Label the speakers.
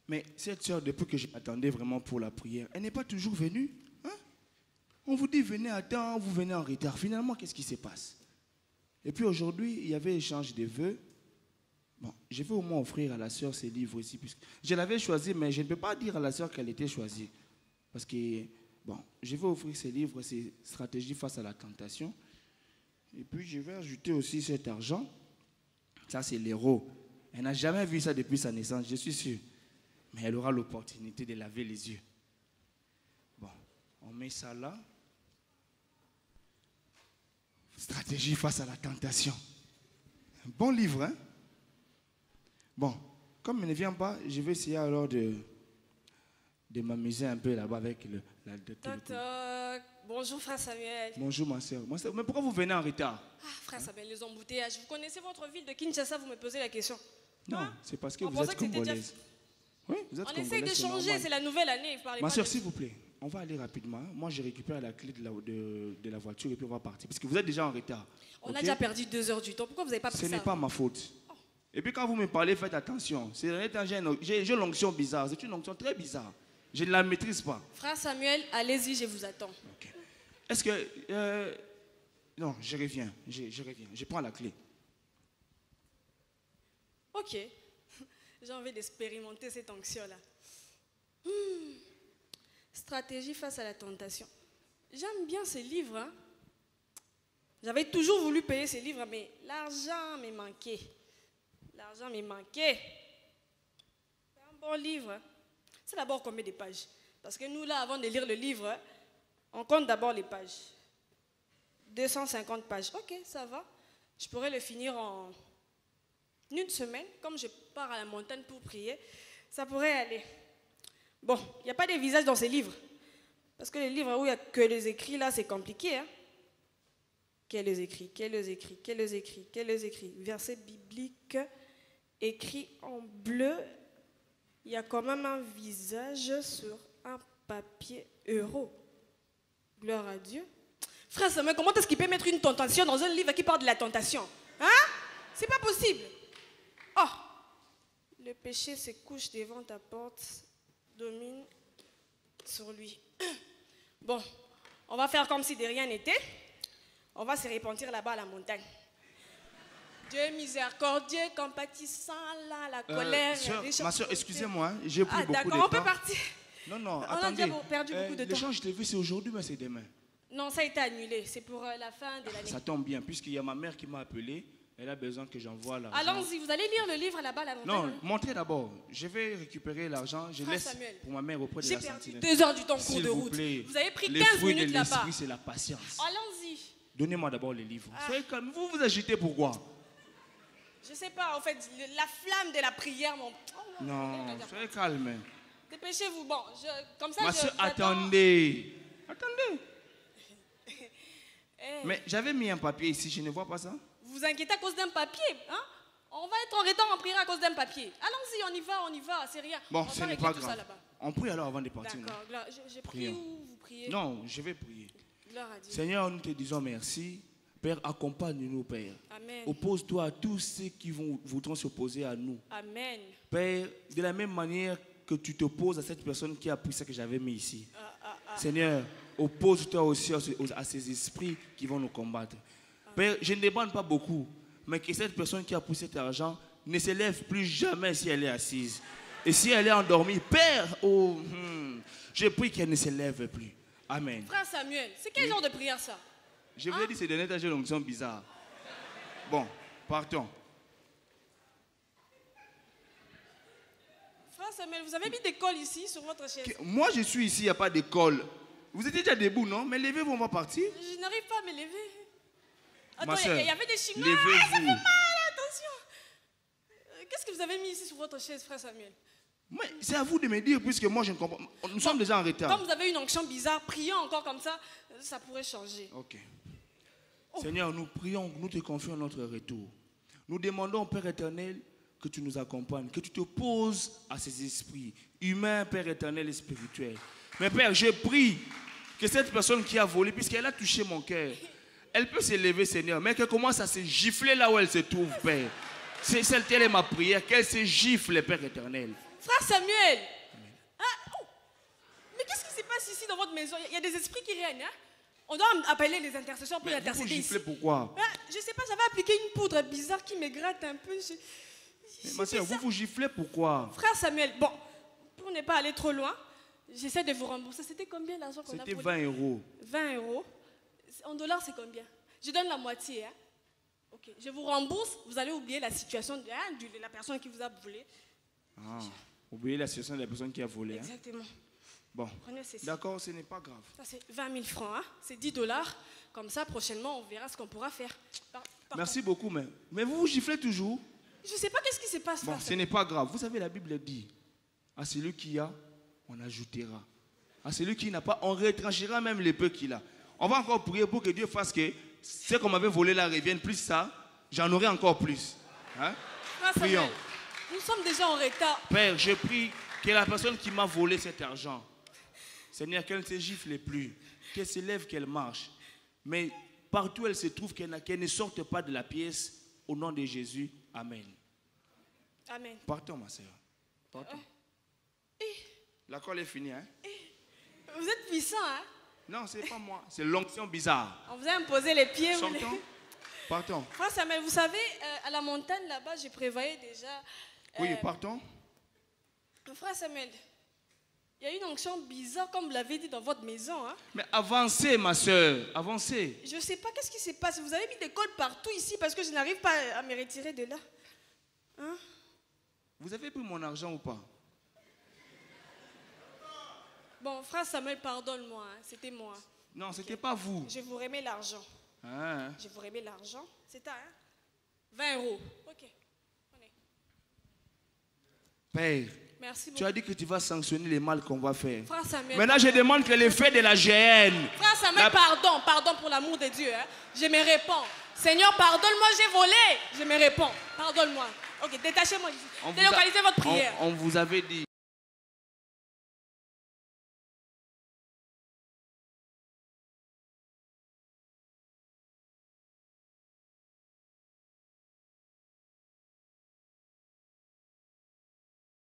Speaker 1: Mais cette soeur, depuis que j'attendais vraiment pour la prière, elle n'est pas toujours venue. Hein? On vous dit venez à temps, vous venez en retard. Finalement, qu'est-ce qui se passe? Et puis aujourd'hui, il y avait échange de vœux. Bon, je vais au moins offrir à la soeur ces livres ici. Puisque je l'avais choisi, mais je ne peux pas dire à la soeur qu'elle était choisie. Parce que, bon, je vais offrir ces livres, ces stratégies face à la tentation. Et puis, je vais ajouter aussi cet argent. Ça, c'est l'héros. Elle n'a jamais vu ça depuis sa naissance, je suis sûr. Mais elle aura l'opportunité de laver les yeux. Bon, on met ça là. Stratégie face à la tentation. Un bon livre, hein? Bon, comme il ne vient pas, je vais essayer alors de m'amuser un peu là-bas avec la
Speaker 2: Toc. Bonjour, frère Samuel.
Speaker 1: Bonjour, ma soeur. Mais pourquoi vous venez en retard?
Speaker 2: Ah, frère Samuel, les embouteillages. Vous connaissez votre ville de Kinshasa, vous me posez la question.
Speaker 1: Non,
Speaker 2: hein?
Speaker 1: C'est parce que vous êtes congolaise. Oui, vous êtes
Speaker 2: on
Speaker 1: congolaise.
Speaker 2: essaye de changer, c'est la nouvelle année.
Speaker 1: Ma soeur, s'il vous plaît, on va aller rapidement. Moi, je récupère la clé de la voiture et puis on va partir. Parce que vous êtes déjà en retard.
Speaker 2: On a déjà perdu 2 heures du temps. Pourquoi vous n'avez pas pris ça?
Speaker 1: Ce n'est pas ma faute. Et puis quand vous me parlez, faites attention. J'ai l'onction bizarre. C'est une onction très bizarre. Je ne la maîtrise pas.
Speaker 2: Frère Samuel, allez-y, je vous attends.
Speaker 1: Okay. Est-ce que... non, je reviens. Je reviens. Je prends la clé.
Speaker 2: Ok. J'ai envie d'expérimenter cette onction-là. Stratégie face à la tentation. J'aime bien ces livres. Hein? J'avais toujours voulu payer ces livres, mais l'argent m'est manqué. L'argent m'est manqué. C'est un bon livre. Hein? C'est d'abord combien de pages? Parce que nous, là, avant de lire le livre, on compte d'abord les pages. 250 pages. Ok, ça va. Je pourrais le finir en une semaine. Comme je pars à la montagne pour prier, ça pourrait aller. Bon, il n'y a pas de visage dans ces livres. Parce que les livres où il n'y a que les écrits, là, c'est compliqué. Hein? Quels écrits, quels écrits, quels écrits, quels écrits. Verset biblique écrit en bleu. Il y a quand même un visage sur un papier euro. Gloire à Dieu. Frère Samuel, comment est-ce qu'il peut mettre une tentation dans un livre qui parle de la tentation? Hein? C'est pas possible. Oh! Le péché se couche devant ta porte, domine sur lui. Bon, on va faire comme si de rien n'était. On va se repentir là-bas à la montagne. Dieu miséricordieux, compatissant, là, la colère.
Speaker 1: Ma soeur, excusez-moi, j'ai pris beaucoup de temps.
Speaker 2: D'accord, on peut partir.
Speaker 1: Non,
Speaker 2: on
Speaker 1: attendez.
Speaker 2: a déjà perdu beaucoup de temps.
Speaker 1: L'échange de vues, c'est aujourd'hui, mais c'est demain.
Speaker 2: Non, ça a été annulé. C'est pour la fin de l'année.
Speaker 1: Ça tombe bien, puisqu'il y a ma mère qui m'a appelé. Elle a besoin que j'envoie l'argent.
Speaker 2: Allons-y, vous allez lire le livre là-bas à la montagne.
Speaker 1: Non, montrez d'abord. Je vais récupérer l'argent. Je laisse
Speaker 2: Samuel,
Speaker 1: pour ma mère auprès de la sentinelle.
Speaker 2: J'ai perdu 2 heures du temps en cours de route.
Speaker 1: Plaît,
Speaker 2: vous avez pris 15
Speaker 1: minutes là-bas. Les fruits de l'esprit, c'est la patience.
Speaker 2: Allons-y.
Speaker 1: Donnez-moi d'abord les livres. Soyez calme. Vous vous agitez pourquoi?
Speaker 2: Je sais pas, en fait, la flamme de la prière, mon...
Speaker 1: Non, soyez calme.
Speaker 2: Dépêchez-vous, bon, comme ça,
Speaker 1: ma soeur, attendez. Mais j'avais mis un papier ici, je ne vois pas ça.
Speaker 2: Vous inquiétez à cause d'un papier, hein? On va être en retard en prière à cause d'un papier. Allons-y, on y va, c'est rien.
Speaker 1: Bon, ce n'est pas grave. On prie alors avant de partir.
Speaker 2: D'accord, je prie ou vous priez?
Speaker 1: Non, je vais prier.
Speaker 2: Gloire à Dieu.
Speaker 1: Seigneur, nous te disons merci. Père, accompagne-nous, Père.
Speaker 2: Amen.
Speaker 1: Oppose-toi à tous ceux qui voudront s'opposer à nous.
Speaker 2: Amen.
Speaker 1: Père, de la même manière que tu t'opposes à cette personne qui a pris ce que j'avais mis ici. Seigneur, oppose-toi aussi à ces esprits qui vont nous combattre. Père, je ne demande pas beaucoup, mais que cette personne qui a pris cet argent ne se lève plus jamais si elle est assise. Et si elle est endormie, Père, je prie qu'elle ne se lève plus. Amen.
Speaker 2: Frère Samuel, c'est quel genre de prière ça?
Speaker 1: Je vous ai dit, c'est des états de l'onction bizarre. Bon, partons.
Speaker 2: Frère Samuel, vous avez mis des cols ici sur votre chaise?
Speaker 1: Moi, je suis ici, il n'y a pas de colle. Vous étiez déjà debout, non? Mais levez-vous, on va partir.
Speaker 2: Je n'arrive pas à me lever.
Speaker 1: Ma
Speaker 2: Attends,
Speaker 1: soeur,
Speaker 2: il y avait des Chinois.
Speaker 1: levez-vous.
Speaker 2: Ça fait mal, attention. Qu'est-ce que vous avez mis ici sur votre chaise, frère Samuel?
Speaker 1: C'est à vous de me dire, puisque moi, je ne comprends pas. Nous sommes déjà en retard.
Speaker 2: Comme vous avez une onction bizarre, priez encore comme ça, ça pourrait changer.
Speaker 1: Ok. Seigneur, nous prions, nous te confions notre retour. Nous demandons, Père éternel, que tu nous accompagnes, que tu te poses à ces esprits humains, Père éternel et spirituel. Mais Père, je prie que cette personne qui a volé, puisqu'elle a touché mon cœur, elle peut s'élever, Seigneur, mais qu'elle commence à se gifler là où elle se trouve, Père. C'est telle est ma prière, qu'elle se gifle, Père éternel.
Speaker 2: Frère Samuel. Ah, oh. Mais qu'est-ce qui se passe ici dans votre maison? Il y a des esprits qui règnent. Hein? On doit appeler les intercesseurs pour intercéder
Speaker 1: vous
Speaker 2: ici.
Speaker 1: giflez pourquoi?
Speaker 2: Je ne sais pas, j'avais appliqué une poudre bizarre qui me gratte un peu.
Speaker 1: Ma soeur, vous giflez pourquoi?
Speaker 2: Frère Samuel, bon, pour ne pas aller trop loin, j'essaie de vous rembourser. C'était combien l'argent qu'on a
Speaker 1: C'était 20 euros.
Speaker 2: 20 euros. En dollars, c'est combien? Je donne la moitié. Hein? Ok, je vous rembourse. Vous allez oublier la situation de la personne qui vous a volé.
Speaker 1: Ah, oubliez la situation de la personne qui a volé.
Speaker 2: Exactement.
Speaker 1: Hein? Bon, d'accord, ce n'est pas grave.
Speaker 2: Ça, c'est 20 000 francs. Hein? C'est 10 dollars. Comme ça, prochainement, on verra ce qu'on pourra faire.
Speaker 1: Merci beaucoup, mais vous giflez toujours?
Speaker 2: Je ne sais pas qu'est-ce qui se passe.
Speaker 1: Bon, ce n'est pas grave. Vous savez, la Bible dit, à celui qui a, on ajoutera. À celui qui n'a pas, on retranchera même les peu qu'il a. On va encore prier pour que Dieu fasse que ce qu'on m'avait volé là revienne. Plus ça, j'en aurai encore plus. Hein? Prions.
Speaker 2: Nous sommes déjà en retard.
Speaker 1: Père, je prie que la personne qui m'a volé cet argent, Seigneur, qu'elle ne se gifle plus, qu'elle se lève, qu'elle marche. Mais partout où elle se trouve, qu'elle ne sorte pas de la pièce. Au nom de Jésus, Amen.
Speaker 2: Amen.
Speaker 1: Partons, ma soeur. Partons. La colle est finie, hein?
Speaker 2: Vous êtes puissant, hein?
Speaker 1: Non, ce n'est pas moi. C'est l'onction bizarre.
Speaker 2: On vous a imposé les pieds.
Speaker 1: Sortons. Partons.
Speaker 2: Frère Samuel, vous savez, à la montagne là-bas, j'ai prévoyé déjà...
Speaker 1: Oui, partons.
Speaker 2: Frère Samuel, il y a une onction bizarre, comme vous l'avez dit, dans votre maison. Hein?
Speaker 1: Mais avancez, ma soeur. Avancez.
Speaker 2: Je ne sais pas qu'est-ce qui se passe. Vous avez mis des cols partout ici parce que je n'arrive pas à me retirer de là. Hein?
Speaker 1: Vous avez pris mon argent ou pas?
Speaker 2: Bon, frère Samuel, pardonne-moi. Hein. C'était moi.
Speaker 1: Non, ce n'était pas vous.
Speaker 2: Je vous remets l'argent.
Speaker 1: Ah.
Speaker 2: Je vous remets l'argent. C'est ça, hein? 20 euros. Ok. Prenez.
Speaker 1: Père,
Speaker 2: merci beaucoup.
Speaker 1: Tu as dit que tu vas sanctionner les mal qu'on va faire.
Speaker 2: Frère Samuel,
Speaker 1: maintenant, je demande que les faits de la GN.
Speaker 2: Frère Samuel, pardon pour l'amour de Dieu. Hein? Je me réponds. Seigneur, pardonne-moi, j'ai volé. Je me réponds. Pardonne-moi. Ok, détachez-moi d'ici. Délocalisez votre prière.
Speaker 1: On vous avait dit.